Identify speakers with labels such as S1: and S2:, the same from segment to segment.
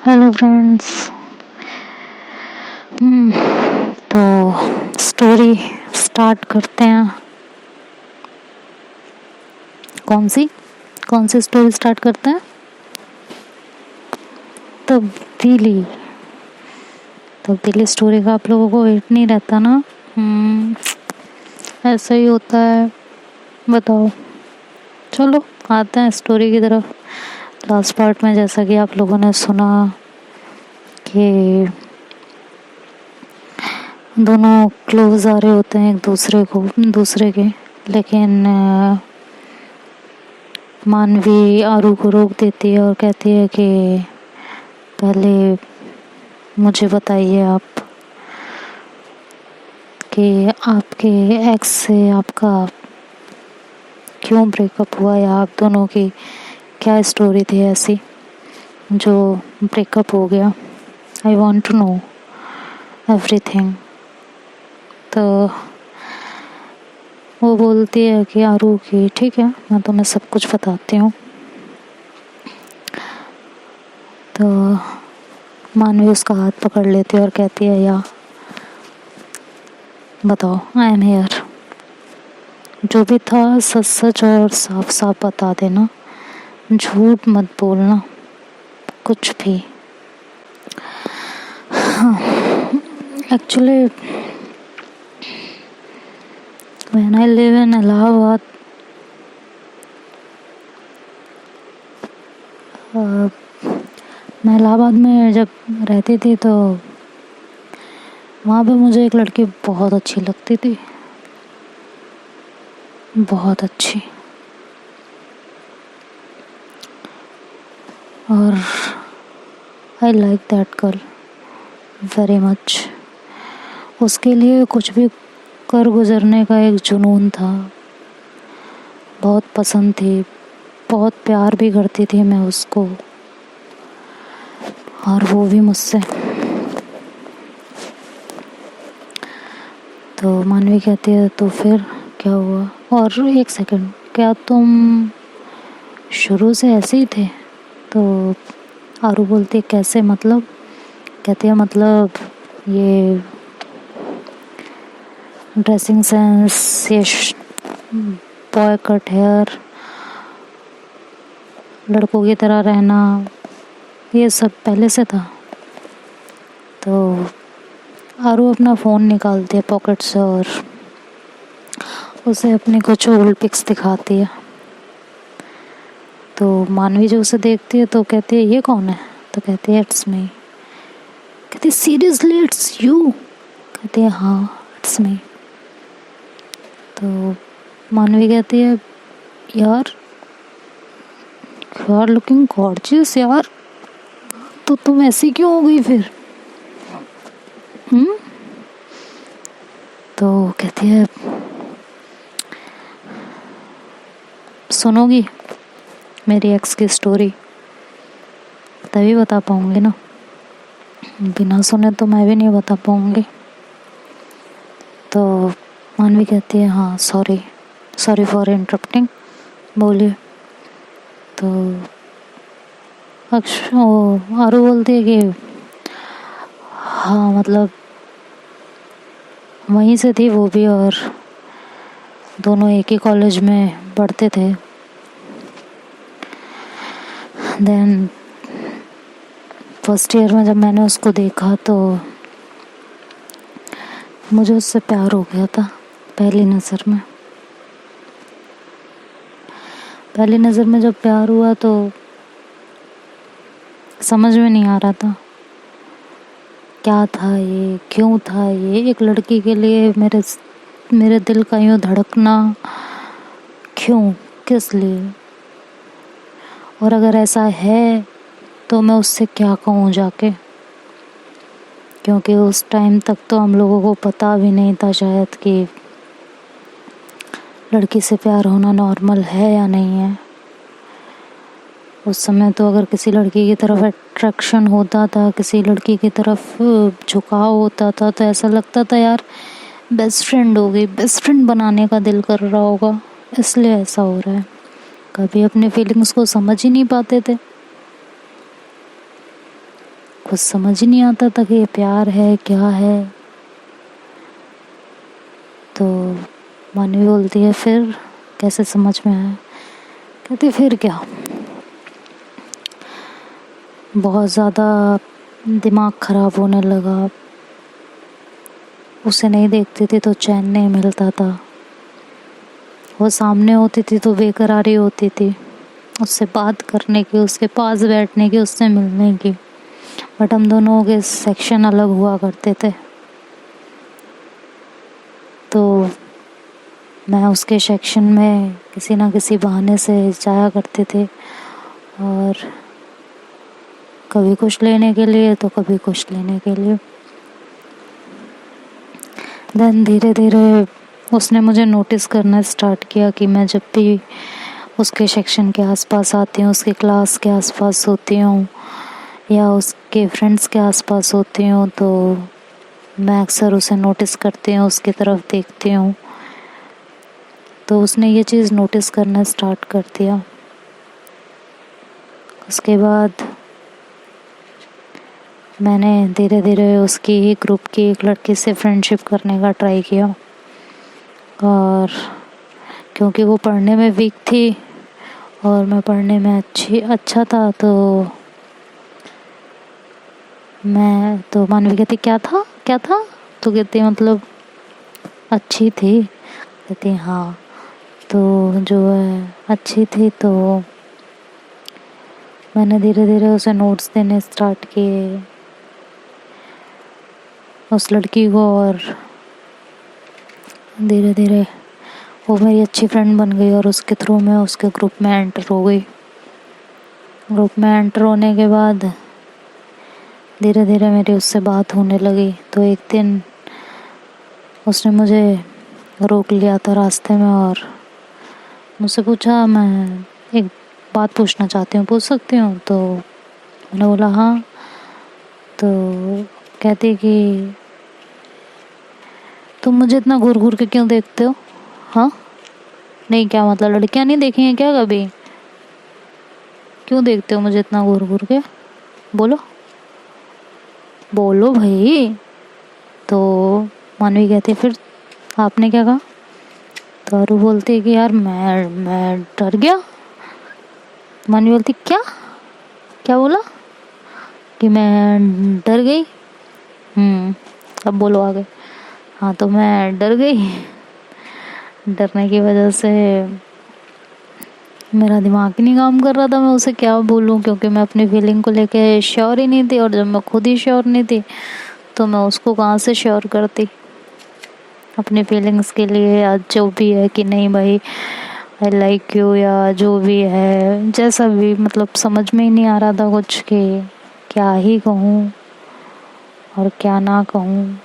S1: Hello friends. तो story start करते हैं। कौन सी स्टोरी स्टार्ट करते हैं? तब्दीली स्टोरी का आप लोगों को वेट नहीं रहता ना? ऐसा ही होता है। बताओ, चलो आते हैं स्टोरी की तरफ। लास्ट पार्ट में जैसा कि आप लोगों ने सुना कि दोनों क्लोज आ रहे होते हैं एक दूसरे के, लेकिन मानवी आरू को रोक देती है और कहती है कि पहले मुझे बताइए आप कि आपके एक्स से आपका क्यों ब्रेकअप हुआ, या आप दोनों की क्या स्टोरी थी ऐसी जो ब्रेकअप हो गया। I want to know everything. तो वो बोलती है कि आरू की ठीक है, मैं तुम्हें सब कुछ बताती हूँ। तो मानवी उसका हाथ पकड़ लेती है और कहती है, या बताओ, आई एम हियर। जो भी था सच सच और साफ साफ बता देना, झूठ मत बोलना कुछ भी। हाँ, actually when I live in Allahabad, मैं इलाहाबाद में जब रहती थी तो वहाँ पे मुझे एक लड़की बहुत अच्छी लगती थी, बहुत अच्छी। और I like that girl very much. उसके लिए कुछ भी कर गुजरने का एक जुनून था। बहुत पसंद थी, बहुत प्यार भी करती थी मैं उसको, और वो भी मुझसे। तो मानवी कहती है, तो फिर क्या हुआ? और एक सेकंड, क्या तुम शुरू से ऐसे ही थे? तो आरू बोलती है, कैसे मतलब? कहती है, मतलब ये ड्रेसिंग सेंस, ये बॉय कट हेयर, लड़कों की तरह रहना, ये सब पहले से था। तो आरू अपना फ़ोन निकालती है पॉकेट से और उसे अपनी कुछ ओल्ड पिक्स दिखाती है। तो मानवी जो उसे देखती है तो कहती है, ये कौन है? तो कहती है, इट्स मी। कहती है, सीरियसली इट्स यू? कहती है, हाँ इट्स मी। तो मानवी कहती है, यार यू आर लुकिंग गॉर्जियस यार, तो तुम ऐसी क्यों हो गई फिर? तो कहती है, सुनोगी मेरी एक्स की स्टोरी? तभी बता पाऊंगी ना, बिना सुने तो मैं भी नहीं बता पाऊंगी। तो मानवी कहती है, हाँ सॉरी फॉर इंटरप्टिंग, बोलिए। तो आरू बोलती है कि हाँ, मतलब वहीं से थी वो भी, और दोनों एक ही कॉलेज में पढ़ते थे। देन फर्स्ट ईयर में जब मैंने उसको देखा तो मुझे उससे प्यार हो गया था पहली नज़र में जब प्यार हुआ तो समझ में नहीं आ रहा था क्या था ये, क्यों था ये। एक लड़की के लिए मेरे दिल का यूँ धड़कना, क्यों, किस लिए? और अगर ऐसा है तो मैं उससे क्या कहूँ जाके, क्योंकि उस टाइम तक तो हम लोगों को पता भी नहीं था शायद कि लड़की से प्यार होना नॉर्मल है या नहीं है। उस समय तो अगर किसी लड़की की तरफ अट्रैक्शन होता था, किसी लड़की की तरफ झुकाव होता था, तो ऐसा लगता था यार बेस्ट फ्रेंड हो गई, बेस्ट फ्रेंड बनाने का दिल कर रहा होगा, इसलिए ऐसा हो रहा है। कभी अपने फीलिंग्स को समझ ही नहीं पाते थे। कुछ समझ ही नहीं आता था कि ये प्यार है क्या है। तो मानवी बोलती है फिर कैसे समझ में आया? कहती फिर क्या, बहुत ज़्यादा दिमाग ख़राब होने लगा। उसे नहीं देखती थी तो चैन नहीं मिलता था, वो सामने होती थी तो बेकरारी होती थी, उससे बात करने की, उसके पास बैठने की, उससे मिलने की। बट हम दोनों के सेक्शन अलग हुआ करते थे। तो मैं उसके सेक्शन में किसी ना किसी बहाने से जाया करते थे, और कभी कुछ लेने के लिए तो कभी कुछ लेने के लिए। देन धीरे धीरे उसने मुझे नोटिस करना स्टार्ट किया कि मैं जब भी उसके सेक्शन के आसपास आती हूँ, उसके क्लास के आसपास होती हूँ या उसके फ्रेंड्स के आसपास होती हूँ, तो मैं अक्सर उसे नोटिस करती हूँ, उसकी तरफ देखती हूँ। तो उसने ये चीज़ नोटिस करना स्टार्ट कर दिया। उसके बाद मैंने धीरे धीरे उसकी ही ग्रुप की एक लड़की से फ्रेंडशिप करने का ट्राई किया, और क्योंकि वो पढ़ने में वीक थी और मैं पढ़ने में अच्छा था, तो मानवी कहती क्या था, तो कहती मतलब अच्छी थी। कहती हाँ, तो जो है अच्छी थी। तो मैंने धीरे धीरे उसे नोट्स देने स्टार्ट किए उस लड़की को, और धीरे धीरे वो मेरी अच्छी फ्रेंड बन गई, और उसके थ्रू मैं उसके ग्रुप में एंटर हो गई। ग्रुप में एंटर होने के बाद धीरे धीरे मेरी उससे बात होने लगी। तो एक दिन उसने मुझे रोक लिया था रास्ते में और मुझसे पूछा, मैं एक बात पूछना चाहती हूँ, पूछ सकती हूँ? तो मैंने बोला हाँ। तो कहती कि तुम मुझे इतना घूर घूर के क्यों देखते हो? हाँ, नहीं क्या मतलब लड़कियां नहीं देखी हैं क्या कभी? क्यों देखते हो मुझे इतना घूर घूर के? बोलो बोलो भाई। तो मानवी कहती फिर आपने क्या कहा? तो अरू बोलती है कि यार मैं डर गया। मानवी बोलती क्या क्या बोला? कि मैं डर गई। अब बोलो आगे। हाँ, तो मैं डर गई। डरने की वजह से मेरा दिमाग ही नहीं काम कर रहा था, मैं उसे क्या बोलूं, क्योंकि मैं अपनी फीलिंग को लेके श्योर ही नहीं थी, और जब मैं खुद ही श्योर नहीं थी तो मैं उसको कहाँ से श्योर करती अपनी फीलिंग्स के लिए, या जो भी है कि नहीं भाई आई लाइक यू, या जो भी है जैसा भी, मतलब समझ में ही नहीं आ रहा था कुछ कि क्या ही कहूँ और क्या ना कहूँ,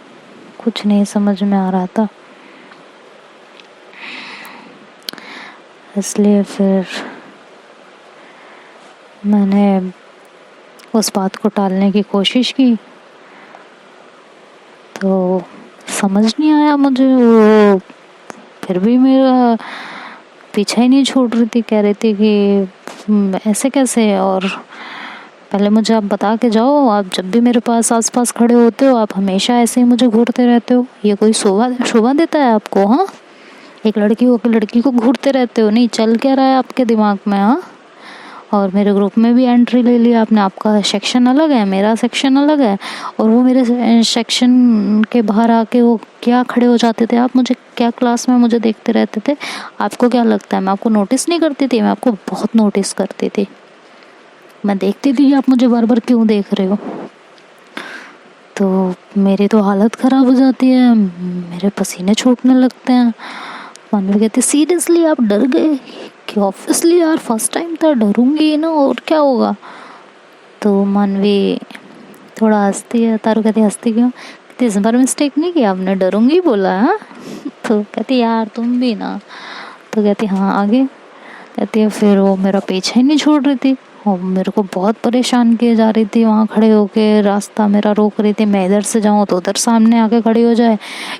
S1: कुछ नहीं समझ में आ रहा था। इसलिए फिर मैंने उस बात को टालने की कोशिश की, तो समझ नहीं आया मुझे, वो फिर भी मेरा पीछा ही नहीं छोड़ रही थी। कह रही थी कि ऐसे कैसे, और पहले मुझे आप बता के जाओ, आप जब भी मेरे पास आसपास खड़े होते हो आप हमेशा ऐसे ही मुझे घूरते रहते हो, ये कोई शोभा देता है आपको? हाँ, एक लड़की हो के लड़की को घूरते रहते हो, नहीं चल क्या रहा है आपके दिमाग में? हाँ, और मेरे ग्रुप में भी एंट्री ले लिया आपने, आपका सेक्शन अलग है, मेरा सेक्शन अलग है, और वो मेरे सेक्शन के बाहर आके वो क्या खड़े हो जाते थे, आप मुझे क्या क्लास में मुझे देखते रहते थे। आपको क्या लगता है मैं आपको नोटिस नहीं करती थी? मैं आपको बहुत नोटिस करती थी, मैं देखती थी आप मुझे बार बार क्यों देख रहे हो। तो मेरी तो हालत ख़राब हो जाती है, मेरे पसीने छूटने लगते हैं। मानवी कहती सीरियसली आप डर गए? कि ऑब्वियसली यार फर्स्ट टाइम था, डरूंगी ना, और क्या होगा। तो मानवी थोड़ा हंसती है। तारू कहती हंसती क्यों? कहती इस बार मिस्टेक नहीं किया आपने, डरूंगी बोला? हाँ। तो कहती यार तुम भी ना। तो कहती हाँ आगे। कहती है फिर वो मेरा पीछा ही नहीं छोड़ रही थी, और मेरे को बहुत परेशान किए जा रही थी, वहाँ खड़े होके रास्ता मेरा रोक रही थी। मैं इधर से जाऊँ तो उधर सामने आके खड़ी हो जाए,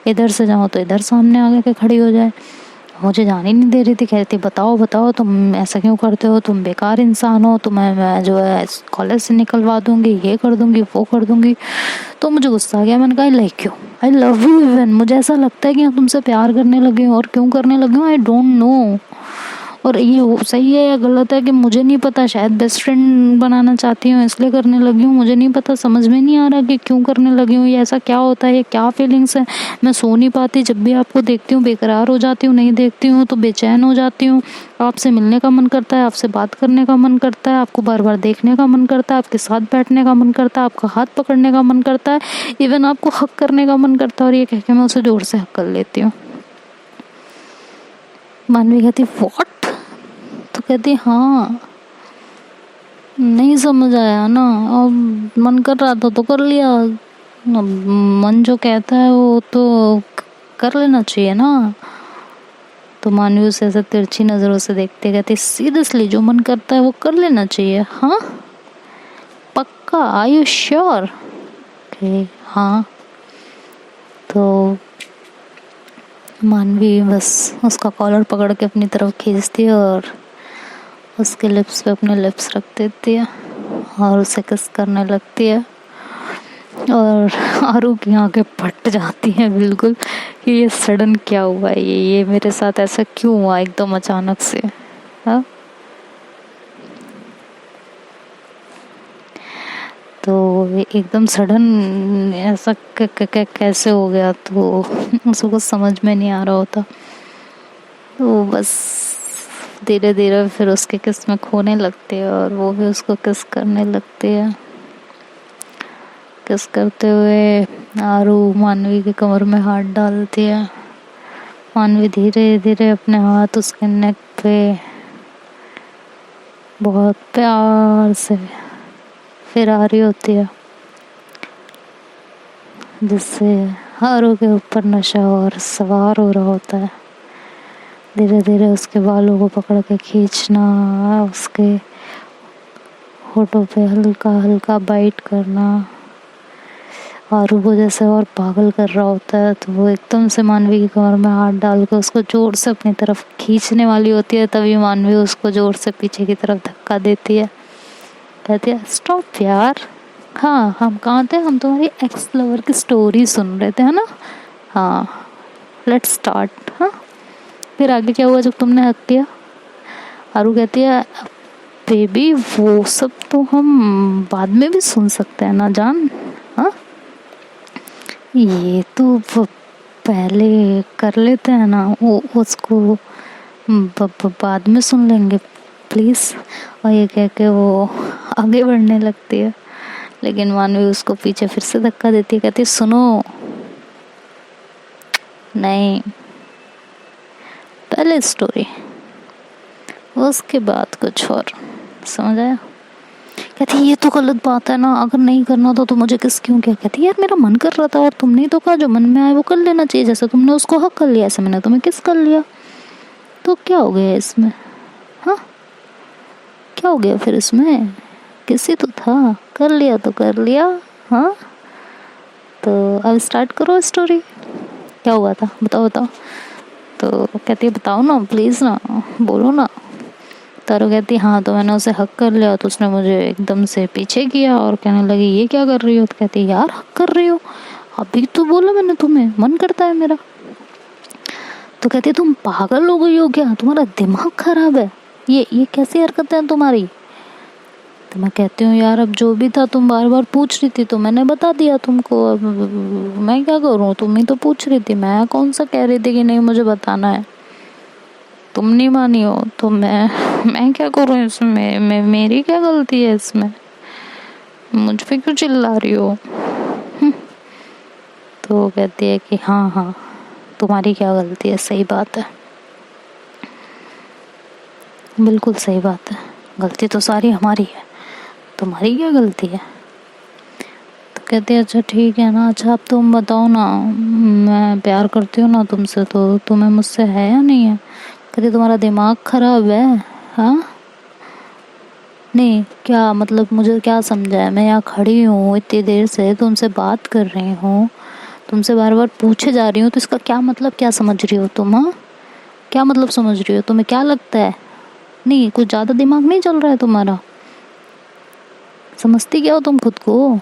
S1: इधर से जाऊँ तो इधर सामने आके खड़ी हो जाए, मुझे जाने नहीं दे रही थी, कह रही थी बताओ बताओ तुम ऐसा क्यों करते हो, तुम बेकार इंसान हो, तुम्हें मैं जो है कॉलेज से निकलवा दूंगी, ये कर दूंगी वो कर दूंगी। तो मुझे गुस्सा आ गया, मैंने कहा आई like you, I love you even, मुझे ऐसा लगता है कि मैं तुमसे प्यार करने लगी हूँ, और क्यों करने लगी हूँ आई डोंट नो। और ये सही है या गलत है कि मुझे नहीं पता, शायद बेस्ट फ्रेंड बनाना चाहती हूँ इसलिए करने लगी हूँ, मुझे नहीं पता, समझ में नहीं आ रहा कि क्यों करने लगी हूँ, ये ऐसा क्या होता है, ये क्या फीलिंग्स है। मैं सो नहीं पाती, जब भी आपको देखती हूँ बेकरार हो जाती हूँ, नहीं देखती हूँ तो बेचैन हो जाती हूँ, आपसे मिलने का मन करता है, आपसे बात करने का मन करता है, आपको बार बार देखने का मन करता है, आपके साथ बैठने का मन करता है, आपका हाथ पकड़ने का मन करता है, इवन आपको हक करने का मन करता है। और ये कह के मैं उसे जोर से हक कर लेती हूँ। मानवी कहती व्हाट, तो कहती हाँ नहीं समझ आया ना, अब मन कर रहा था तो कर लिया, अब मन जो कहता है वो तो कर लेना चाहिए ना। तो मानवी उसे ऐसे तिरछी नजरों से देखते कहती सीरियसली जो मन करता है वो कर लेना चाहिए, हाँ पक्का, आर यू श्योर? हाँ। तो मानवी बस उसका कॉलर पकड़ के अपनी तरफ खींचती है और उसके लिप्स पे अपने लिप्स रख देती है और उसे किस करने लगती है। और आरू की आंखें फट जाती हैं बिल्कुल कि ये सडन क्या हुआ, ये मेरे साथ ऐसा क्यों हुआ एकदम अचानक से। हाँ तो एकदम सडन ऐसा कैसे हो गया, तो उसको कुछ समझ में नहीं आ रहा होता। तो बस धीरे धीरे फिर उसके किस में खोने लगते हैं और वो भी उसको किस करने लगती है। किस करते हुए आरू मानवी के कमर में हाथ डालती है। मानवी धीरे धीरे अपने हाथ उसके नेक पे बहुत प्यार से फिर आ रही होती है, जिससे आरू के ऊपर नशा और सवार हो रहा होता है। धीरे धीरे उसके बालों को पकड़ के खींचना, उसके होठों पे हल्का हल्का बाइट करना, आरू को जैसे और पागल कर रहा होता है। तो वो एकदम से मानवी की कमर में हाथ डाल के उसको जोर से अपनी तरफ खींचने वाली होती है, तभी मानवी उसको जोर से पीछे की तरफ धक्का देती है, कहती है स्टॉप यार। हाँ हम कहाँ थे, हम तुम्हारी एक्स लवर की स्टोरी सुन रहे थे है ना, हाँ लेट्स स्टार्ट। हाँ फिर आगे क्या हुआ जब तुमने हक किया? आरू कहती है बेबी वो सब तो हम बाद में भी सुन सकते हैं ना जान, हाँ ये तो पहले कर लेते हैं ना, वो उसको बाद में सुन लेंगे प्लीज। और ये कह के वो आगे बढ़ने लगती है, लेकिन मानवी उसको पीछे फिर से धक्का देती है, कहती सुनो नहीं पहले स्टोरी उसके बाद कुछ और, समझ आया? कहती ये तो गलत बात है ना, अगर नहीं करना तो मुझे किस क्यों क्या? कहती यार मेरा मन कर रहा था और तुमने तो कहा जो मन में आए वो कर लेना चाहिए, जैसे तुमने उसको हक कर लिया ऐसे मैंने तुम्हें किस कर लिया, तो क्या हो गया इसमें? हाँ क्या हो गया फिर इसमें, किसी तो था, कर लिया तो कर लिया। हाँ तो अब स्टार्ट करो स्टोरी, क्या हुआ था बताओ बताओ। तो कहती है बताओ ना प्लीज़ ना, बोलो ना। तारू कहती हाँ तो मैंने उसे हक कर लिया तो उसने मुझे एकदम से पीछे किया और कहने लगी ये क्या कर रही हो? तो कहती यार हक कर रही हो, अभी तो बोला मैंने तुम्हें, मन करता है मेरा। तो कहती तुम पागल हो गई हो क्या, तुम्हारा दिमाग खराब है, ये कैसी हरकतें हैं तुम्हारी? तो मैं कहती हूँ यार अब जो भी था तुम बार बार पूछ रही थी तो मैंने बता दिया तुमको, अब मैं क्या करूँ, तुम ही तो पूछ रही थी, मैं कौन सा कह रही थी कि नहीं मुझे बताना है, तुम नहीं मानी हो तो मैं क्या करूँ इसमें, मेरी क्या गलती है इसमें, मुझ पे क्यों चिल्ला रही हो? तो कहती है कि हाँ हाँ तुम्हारी क्या गलती है, सही बात है, बिल्कुल सही बात है, गलती तो सारी हमारी है, तुम्हारी क्या गलती है? तो कहती है अच्छा ठीक है ना, अच्छा अब तुम बताओ ना, मैं प्यार करती हूँ ना तुमसे तो तुम्हें मुझसे है या नहीं है? कहती तुम्हारा दिमाग खराब है, हाँ नहीं क्या मतलब, मुझे क्या समझा है, मैं यहाँ खड़ी हूँ इतनी देर से तुमसे बात कर रही हूँ, तुमसे बार बार पूछे जा रही हूँ, तो इसका क्या मतलब क्या समझ रही हो तुम? हाँ क्या मतलब समझ रही हो? तुम्हें क्या लगता है? नहीं, कुछ ज़्यादा दिमाग नहीं चल रहा है तुम्हारा? समझती क्या हो तुम खुद को?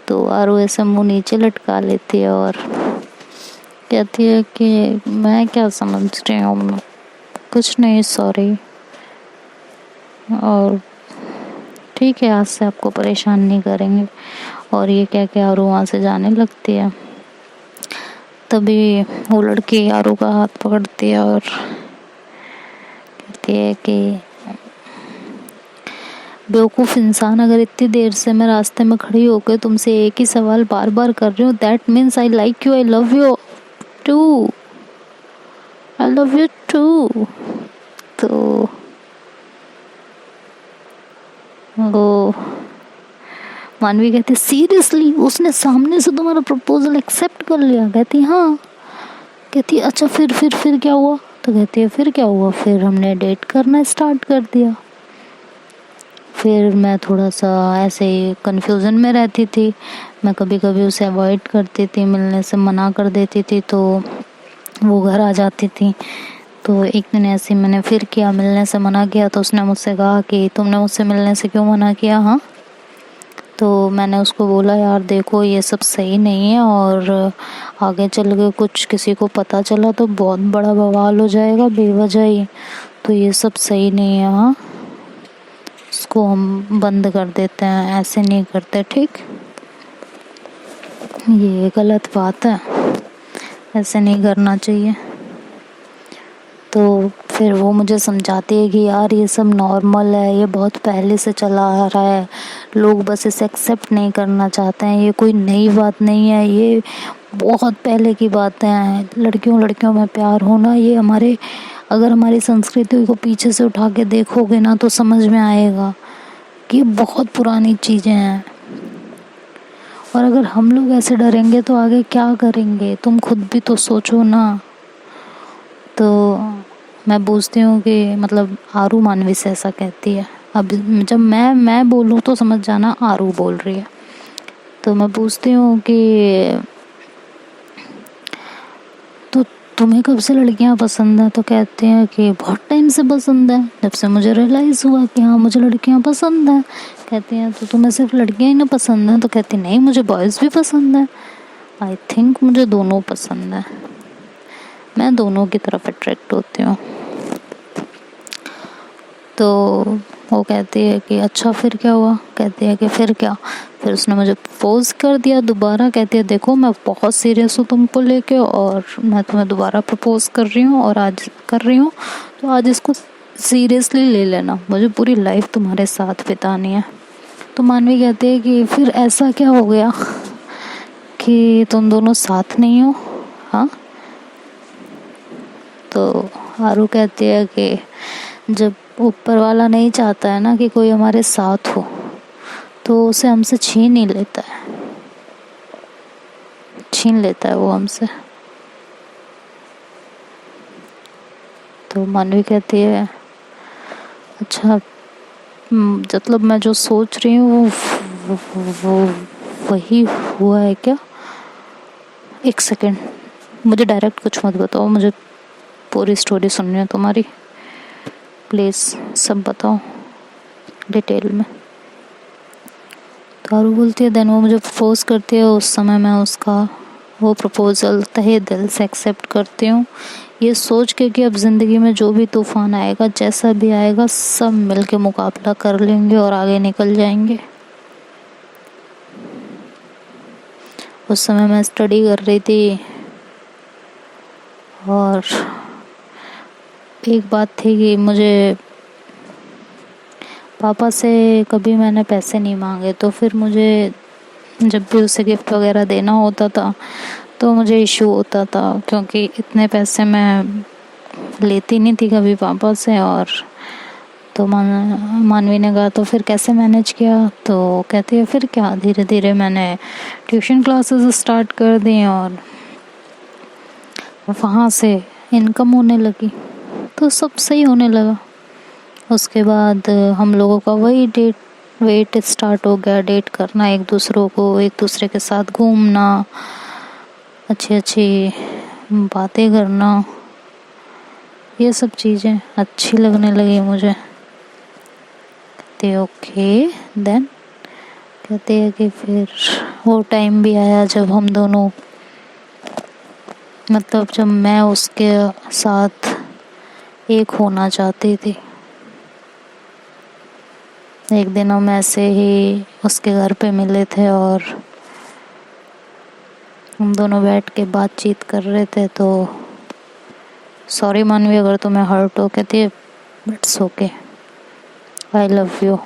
S1: तो आरू ऐसे मुंह नीचे लटका लेती है और कहती है कि मैं क्या समझ रही हूँ, कुछ नहीं, सॉरी। और ठीक है, आज से आपको परेशान नहीं करेंगे। और ये कह के आरू वहाँ से जाने लगती है। तभी वो लड़की आरू का हाथ पकड़ती है और कहती है कि बेवकूफ़ इंसान, अगर इतनी देर से मैं रास्ते में खड़ी होकर तुमसे एक ही सवाल बार बार कर रही हूँ, that means I like you, I love you too, I love you too. तो वो मानवी कहती सीरियसली, उसने सामने से तुम्हारा प्रपोजल एक्सेप्ट कर लिया? कहती हाँ। कहती अच्छा, फिर क्या हुआ? तो कहती है फिर क्या हुआ, फिर हमने डेट करना स्टार्ट कर दिया। फिर मैं थोड़ा सा ऐसे कंफ्यूजन में रहती थी, मैं कभी कभी उसे अवॉइड करती थी, मिलने से मना कर देती थी, तो वो घर आ जाती थी। तो एक दिन ऐसे मैंने फिर किया, मिलने से मना किया, तो उसने मुझसे कहा कि तुमने मुझसे मिलने से क्यों मना किया? हाँ। तो मैंने उसको बोला यार देखो ये सब सही नहीं है, और आगे चल के कुछ किसी को पता चला तो बहुत बड़ा बवाल हो जाएगा बेवजह ही, तो ये सब सही नहीं है। हाँ, इसको हम बंद कर देते हैं, ऐसे नहीं करते, ठीक? ये गलत बात है, ऐसे नहीं करना चाहिए। तो फिर वो मुझे समझाती है कि यार ये सब नॉर्मल है, ये बहुत पहले से चला आ रहा है, लोग बस इसे एक्सेप्ट नहीं करना चाहते हैं, ये कोई नई बात नहीं है, ये बहुत पहले की बातें हैं। लड़कियों में प्यार होना, ये हमारे, अगर हमारी संस्कृति को पीछे से उठा के देखोगे ना तो समझ में आएगा कि बहुत पुरानी चीज़ें हैं। और अगर हम लोग ऐसे डरेंगे तो आगे क्या करेंगे, तुम खुद भी तो सोचो ना। तो मैं पूछती हूँ कि मतलब आरू मानवी से ऐसा कहती है। अब जब मैं बोलूँ तो समझ जाना आरू बोल रही है। तो मैं पूछती हूँ कि तो तुम्हें कब से लड़कियाँ पसंद हैं? तो कहते हैं कि बहुत टाइम से पसंद है, जब से मुझे रियलाइज़ हुआ कि हाँ मुझे लड़कियाँ पसंद हैं। कहते हैं तो तुम्हें सिर्फ लड़कियाँ ही ना पसंद हैं? तो कहती नहीं, मुझे बॉयज़ भी पसंद है, आई थिंक मुझे दोनों पसंद है, मैं दोनों की तरफ अट्रैक्ट होती हूँ। तो वो कहती है कि अच्छा फिर क्या हुआ? कहती है कि फिर क्या, फिर उसने मुझे प्रपोज कर दिया दोबारा। कहती है देखो मैं बहुत सीरियस हूँ तुमको लेके, और मैं तुम्हें दोबारा प्रपोज कर रही हूँ, और आज कर रही हूँ, तो आज इसको सीरियसली ले लेना, मुझे पूरी लाइफ तुम्हारे साथ बितानी है। तो मानवी कहती है कि फिर ऐसा क्या हो गया कि तुम दोनों साथ नहीं हो? हाँ। तो आरू कहती है कि जब ऊपर वाला नहीं चाहता है ना कि कोई हमारे साथ हो, तो उसे हमसे छीन ही लेता है, छीन लेता है वो हमसे। तो मानवी कहती है अच्छा, मतलब मैं जो सोच रही हूँ वो वही हुआ है क्या? एक सेकेंड, मुझे डायरेक्ट कुछ मत बताओ, मुझे पूरी स्टोरी सुननी है तुम्हारी, प्लीज़ सब बताओ डिटेल में। तो आरू बोलती है देन वो मुझे प्रपोज करती है, उस समय मैं उसका वो प्रपोज़ल तहे दिल से एक्सेप्ट करती हूँ, ये सोच के कि अब ज़िंदगी में जो भी तूफ़ान आएगा, जैसा भी आएगा, सब मिल के मुकाबला कर लेंगे और आगे निकल जाएंगे। उस समय मैं स्टडी कर रही थी, और एक बात थी कि मुझे पापा से कभी मैंने पैसे नहीं मांगे, तो फिर मुझे जब भी उसे गिफ्ट वगैरह देना होता था तो मुझे इशू होता था, क्योंकि इतने पैसे मैं लेती नहीं थी कभी पापा से। और तो मानवी ने कहा तो फिर कैसे मैनेज किया? तो कहती है फिर क्या, धीरे धीरे मैंने ट्यूशन क्लासेस स्टार्ट कर दी, और वहाँ से इनकम होने लगी, तो सब सही होने लगा। उसके बाद हम लोगों का वही वेट स्टार्ट हो गया, डेट करना एक दूसरे के साथ घूमना, अच्छी अच्छी बातें करना, ये सब चीज़ें अच्छी लगने लगी मुझे। कहते ओके देन, कहते हैं कि फिर वो टाइम भी आया जब हम दोनों, मतलब जब मैं उसके साथ एक होना चाहती थी। एक दिन हम ऐसे ही उसके घर पे मिले थे और हम दोनों बैठ के बातचीत कर रहे थे। तो सॉरी मानवी अगर तुम्हें हर्ट हो, कहती है it's okay, I love you.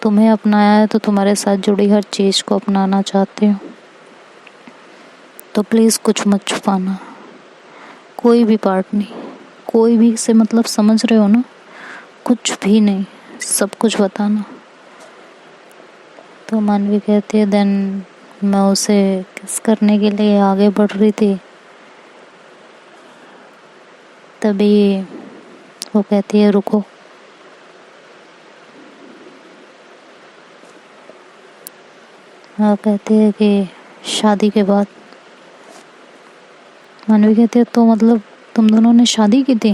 S1: तुम्हें अपनाया है तो तुम्हारे साथ जुड़ी हर चीज़ को अपनाना चाहती हूँ, तो प्लीज़ कुछ मत छुपाना, कोई भी पार्ट नहीं, कोई भी से मतलब समझ रहे हो ना, कुछ भी नहीं, सब कुछ बताना। तो मानवी कहती है देन मैं उसे किस करने के लिए आगे बढ़ रही थी, तभी वो कहती है रुको। वो कहती है कि शादी के बाद। मानवी कहती है तो मतलब तुम दोनों ने शादी की थी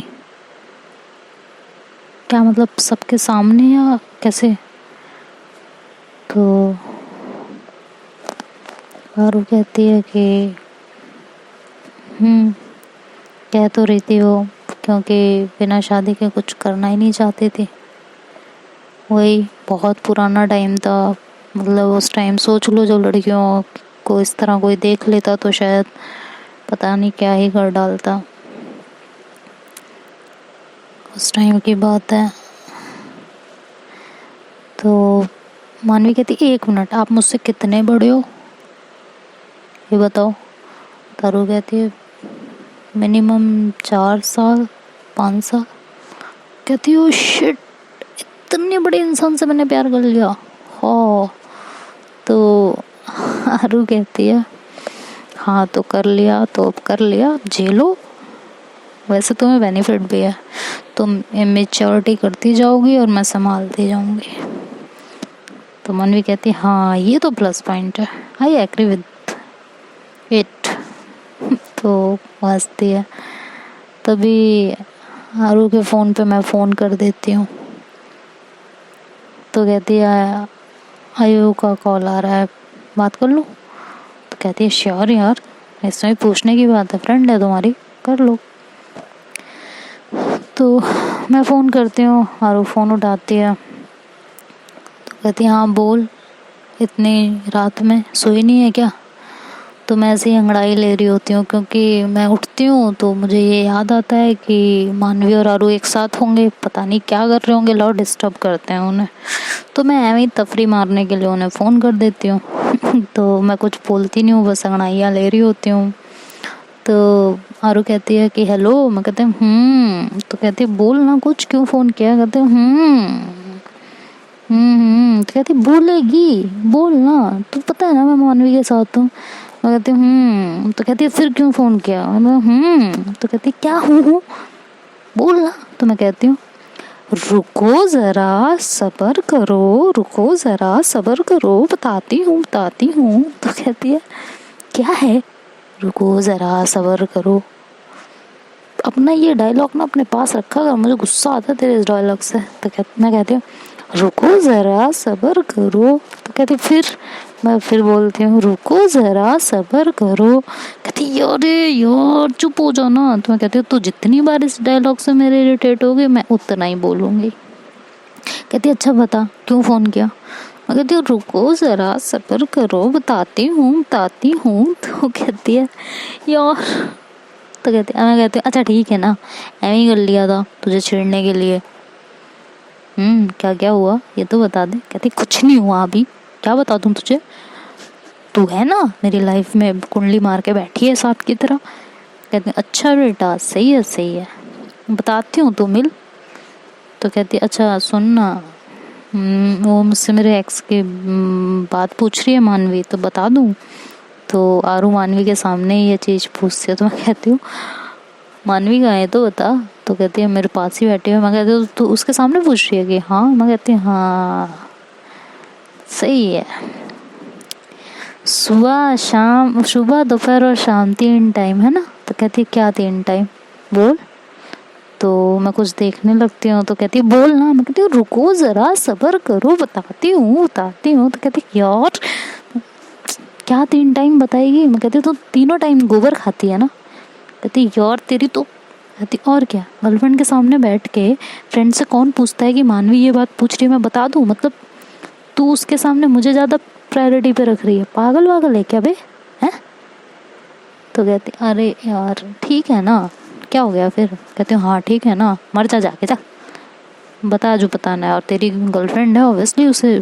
S1: क्या, मतलब सबके सामने या कैसे? तो और वो कहती है कि कह तो रही थी वो, क्योंकि बिना शादी के कुछ करना ही नहीं चाहती थी। वही बहुत पुराना टाइम था, मतलब उस टाइम सोच लो जब लड़कियों को इस तरह कोई देख लेता तो शायद पता नहीं क्या ही कर डालता। उस टाइम की बात है। तो मानवी कहती 1 मिनट, आप मुझसे कितने बड़े हो ये बताओ। तारू कहती है मिनिमम 4 साल 5 साल। कहती है शिट, इतने बड़े इंसान से मैंने प्यार कर लिया हो। तो आरू कहती है हाँ तो कर लिया, तो अब कर लिया, झेलो, वैसे तुम्हें बेनिफिट भी है, तुम इमेच्योरिटी करती जाओगी और मैं संभालती जाऊंगी। तो मनवी कहती है हाँ ये तो प्लस पॉइंट है, आई एग्री विद इट। तो हंसती है। तभी आरू के फ़ोन पे मैं फ़ोन कर देती हूँ। तो कहती है आयु का कॉल आ रहा है, बात कर लूँ? तो कहती है श्योर यार, इसमें पूछने की बात है, फ्रेंड है तुम्हारी, कर लो। तो मैं फ़ोन करती हूँ, आरू फ़ोन उठाती है। तो कहती है हाँ बोल, इतनी रात में सोई नहीं है क्या? तो मैं ऐसे ही अंगड़ाई ले रही होती हूँ, क्योंकि मैं उठती हूँ तो मुझे ये याद आता है कि मानवी और आरू एक साथ होंगे, पता नहीं क्या कर रहे होंगे, लॉर्ड डिस्टर्ब करते हैं उन्हें। तो मैं ऐਵੇਂ ही तफरी मारने के लिए उन्हें फ़ोन कर देती हूँ। तो मैं कुछ बोलती नहीं हूँ, बस अंगड़ाइयाँ ले रही होती हूँ। तो आरू कहती है कि हेलो, मैं कहते हैं तो कहती है बोल ना कुछ, क्यों फ़ोन किया? कहते तो कहती बोलेगी, बोल ना, तो पता है ना मैं मानवी के साथ हूँ। मैं कहती तो कहती है फिर क्यों फ़ोन किया? मैं तो कहती क्या हूँ बोल ना। तो मैं कहती हूँ रुको ज़रा सब्र करो, रुको ज़रा सब्र करो, बताती हूँ। तो कहती है क्या है रुको ज़रा सब्र करो। अपना ये डायलॉग ना अपने पास रखा कर, मुझे गुस्सा आता है तेरे इस डायलॉग से। तो मैं कहती हूँ रुको ज़रा सब्र करो। तो कहती मैं फिर बोलती हूँ रुको ज़रा सब्र करो। कहती यार चुप हो जाओ ना। तो मैं कहती हूँ तू जितनी बार इस डायलॉग से मेरे इरिटेट होगी मैं उतना ही बोलूँगी। कहती अच्छा बता क्यों फ़ोन किया? मैं कहती हूँ रुको ज़रा सब्र करो, बताती हूँ। तो कहती है यार, तो मैं कहती हूँ अच्छा ठीक है ना, ऐਵੇਂ ही कर लिया था तुझे छेड़ने के लिए। क्या क्या हुआ ये तो बता दे। कहती कुछ नहीं हुआ अभी, क्या बता दूँ तुझे, तू है ना मेरी लाइफ में कुंडली मार के बैठी है सांप की तरह। कहती अच्छा बेटा सही है, बताती हूँ तू मिल। तो कहती अच्छा सुन ना, वो मुझसे मेरे एक्स की बात पूछ रही है मानवी, तो बता दूँ? तो आरू मानवी के सामने ये चीज़ पूछती है। तो मैं कहती हूँ मानवी का है तो बता। तो कहती है मेरे पास ही बैठी है। मैं कहती हूँ तो उसके सामने पूछ रही है कि हाँ? मैं कहती हूँ हाँ सही है, सुबह दोपहर और शाम 3 टाइम है ना? तो कहती है क्या 3 टाइम बोल? तो मैं कुछ देखने लगती हूँ तो कहती है बोल ना। मैं कहती हूँ रुको ज़रा सब्र करो, बताती हूँ। तो कहती यार क्या 3 टाइम बताएगी। मैं कहती तो 3 टाइम गोबर खाती है ना। कहती यार तेरी तो। कहती और क्या, गर्लफ्रेंड के सामने बैठ के फ्रेंड से कौन पूछता है कि मानवी ये बात पूछ रही है मैं बता दूँ। मतलब तू उसके सामने मुझे ज़्यादा प्रायोरिटी पे रख रही है, पागल वागल है क्या बे, हैं। तो कहती अरे यार ठीक है ना, क्या हो गया फिर। कहती हूँ हाँ ठीक है ना, मर जा जाके जा, बता जो बताना है। और तेरी गर्लफ्रेंड है ऑब्वियसली, उसे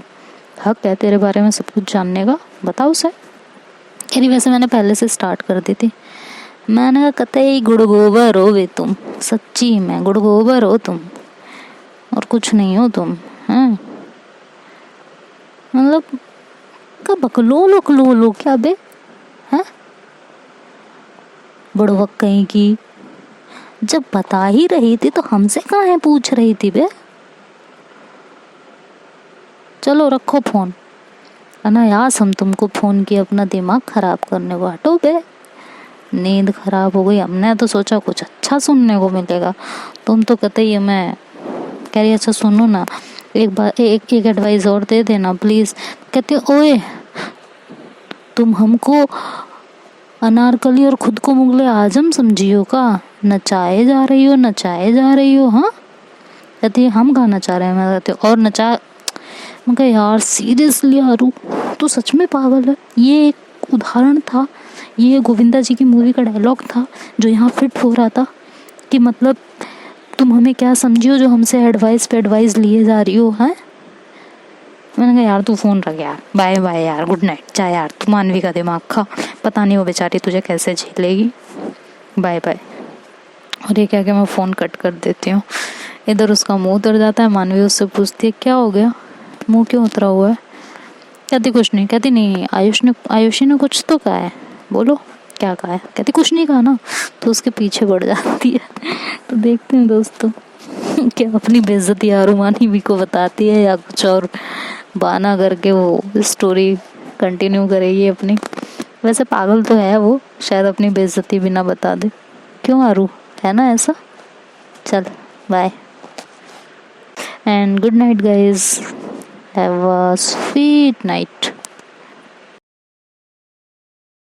S1: हक है तेरे बारे में सब कुछ जानने का, बता उसे। कह रही वैसे मैंने पहले से स्टार्ट कर दी थी। मैंने कहा कतई गुड़गोबर हो बे तुम, सच्ची में गुड़गोबर हो तुम, और कुछ नहीं हो तुम, हैं। मतलब का बकलो क्या बे, हैं। बुड़बक कहीं की, जब बता ही रही थी तो हमसे काहे पूछ रही थी बे। चलो रखो फोन, अनायास हम तुमको फोन किया अपना दिमाग खराब करने को, हटो बे। नींद खराब हो गई, हमने तो सोचा कुछ अच्छा सुनने को मिलेगा, तुम तो कतई है। मैं कह रही अच्छा सुनो ना, एक बार एक एडवाइस और दे देना प्लीज। कहती ओए तुम हमको अनारकली और खुद को मुगले आजम समझियो का, नचाए जा रही हो हाँ। कहती हम कहाँ नचा रहे हैं। मैं कहती और नचा। मैं कहा यार सीरियसली आरू तू सच में पागल है। ये एक उदाहरण था, ये गोविंदा जी की मूवी का डायलॉग था जो यहाँ फिट हो रहा था कि मतलब तुम हमें क्या समझियो जो हमसे एडवाइस पे एडवाइस लिए जा रही हो, हैं। मैंने कहा यार तू फोन रख यार, बाय बाय यार, गुड नाइट, जा यार तू मानवी का दिमाग खा, पता नहीं वो बेचारी तुझे कैसे झेलेगी, बाय बाय। और ये क्या कि मैं फ़ोन कट कर देती हूँ। इधर उसका मुंह उतर जाता है, मानवी उससे पूछती है क्या हो गया, मुंह क्यों उतरा हुआ है। कहती कुछ नहीं। कहती नहीं आयुषी ने कुछ तो कहा है, बोलो क्या कहा है। कहती कुछ नहीं कहा ना, तो उसके पीछे बढ़ जाती है। तो देखते हैं दोस्तों क्या अपनी बेइज्जती आरू मानवी को बताती है या कुछ और बहाना करके वो स्टोरी कंटिन्यू करेगी अपनी। वैसे पागल तो है वो, शायद अपनी बेइज्जती भी ना बता दे। क्यों आरू, है ना ऐसा। चल bye and good night guys, have a sweet night.